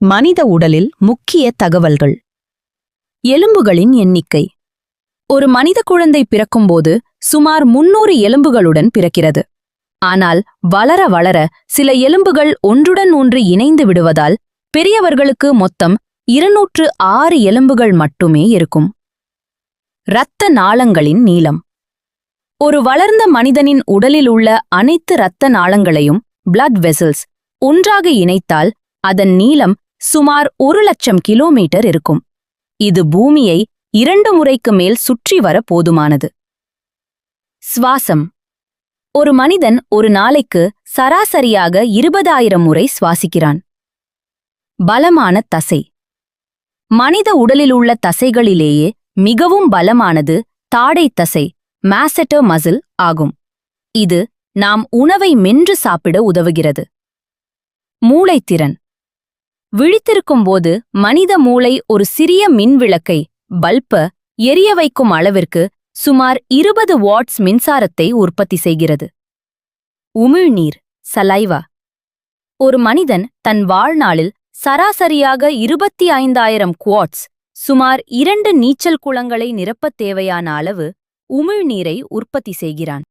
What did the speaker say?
மனித உடலில் முக்கிய தகவல்கள். எலும்புகளின் எண்ணிக்கை. ஒரு மனித குழந்தை பிறக்கும்போது சுமார் 300 எலும்புகளுடன் பிறக்கிறது. ஆனால் வளர வளர சில எலும்புகள் ஒன்றுடன் ஒன்று இணைந்து விடுவதால் பெரியவர்களுக்கு மொத்தம் 206 எலும்புகள் மட்டுமே இருக்கும். இரத்த நாளங்களின் நீளம். ஒரு வளர்ந்த மனிதனின் உடலில் உள்ள அனைத்து இரத்த நாளங்களையும் பிளட் வெசல்ஸ் ஒன்றாக இணைத்தால் அதன் நீளம் சுமார் 1,00,000 கிலோமீட்டர் இருக்கும். இது பூமியை 2 முறைக்கு மேல் சுற்றி வர போதுமானது. சுவாசம். ஒரு மனிதன் ஒரு நாளைக்கு சராசரியாக 20,000 முறை சுவாசிக்கிறான். பலமான தசை. மனித உடலில் உள்ள தசைகளிலேயே மிகவும் பலமானது தாடை தசை மாஸ்டர் மசில் ஆகும். இது நாம் உணவை மென்று சாப்பிட உதவுகிறது. மூளைத்திறன். விழித்திருக்கும்போது மனித மூளை ஒரு சிறிய மின்விளக்கை பல்ப எரிய வைக்கும் அளவிற்கு சுமார் 20 வாட்ஸ் மின்சாரத்தை உற்பத்தி செய்கிறது. உமிழ்நீர் சலைவா. ஒரு மனிதன் தன் வாழ்நாளில் சராசரியாக 25,000 குவாட்ஸ் சுமார் 2 நீச்சல் குளங்களை நிரப்பத் தேவையான அளவு உமிழ்நீரை உற்பத்தி செய்கிறான்.